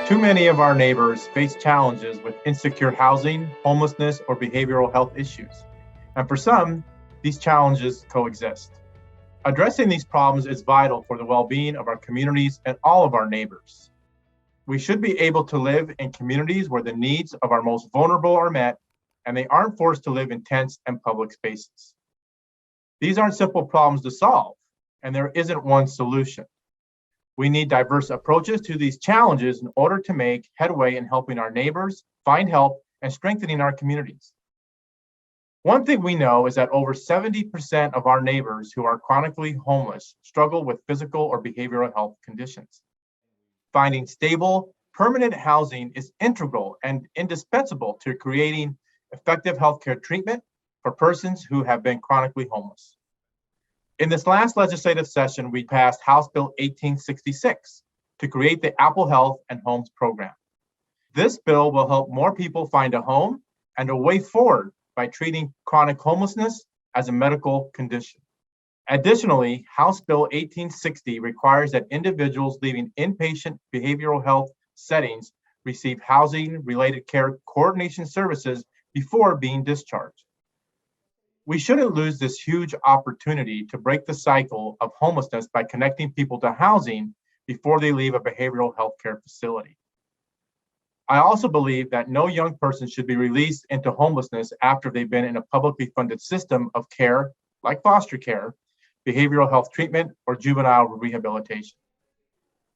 Too many of our neighbors face challenges with insecure housing, homelessness, or behavioral health issues. And for some, these challenges coexist. Addressing these problems is vital for the well-being of our communities and all of our neighbors. We should be able to live in communities where the needs of our most vulnerable are met, and they aren't forced to live in tents and public spaces. These aren't simple problems to solve, and there isn't one solution. We need diverse approaches to these challenges in order to make headway in helping our neighbors find help and strengthening our communities. One thing we know is that over 70% of our neighbors who are chronically homeless struggle with physical or behavioral health conditions. Finding stable, permanent housing is integral and indispensable to creating effective healthcare treatment for persons who have been chronically homeless. In this last legislative session, we passed House Bill 1866 to create the Apple Health and Homes program. This bill will help more people find a home and a way forward by treating chronic homelessness as a medical condition. Additionally, House Bill 1860 requires that individuals leaving inpatient behavioral health settings receive housing-related care coordination services before being discharged. We shouldn't lose this huge opportunity to break the cycle of homelessness by connecting people to housing before they leave a behavioral health care facility. I also believe that no young person should be released into homelessness after they've been in a publicly funded system of care, like foster care, behavioral health treatment, or juvenile rehabilitation.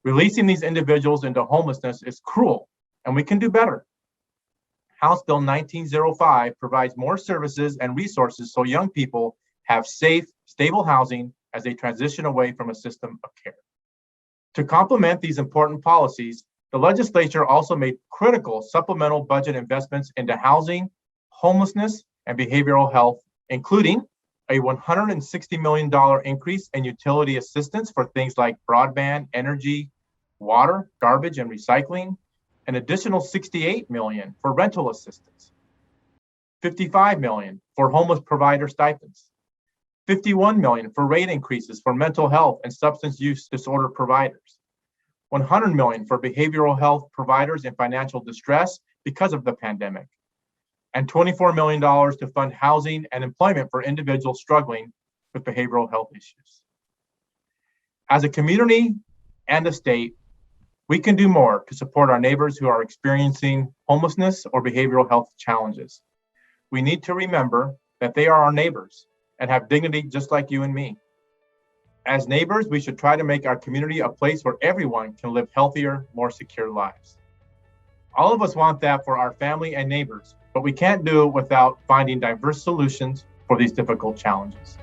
Releasing these individuals into homelessness is cruel, and we can do better. House Bill 1905 provides more services and resources so young people have safe, stable housing as they transition away from a system of care. To complement these important policies, the legislature also made critical supplemental budget investments into housing, homelessness, and behavioral health, including a $160 million increase in utility assistance for things like broadband, energy, water, garbage, and recycling, an additional $68 million for rental assistance, $55 million for homeless provider stipends, $51 million for rate increases for mental health and substance use disorder providers, $100 million for behavioral health providers in financial distress because of the pandemic, and $24 million to fund housing and employment for individuals struggling with behavioral health issues. As a community and a state, we can do more to support our neighbors who are experiencing homelessness or behavioral health challenges. We need to remember that they are our neighbors and have dignity just like you and me. As neighbors, we should try to make our community a place where everyone can live healthier, more secure lives. All of us want that for our family and neighbors, but we can't do it without finding diverse solutions for these difficult challenges.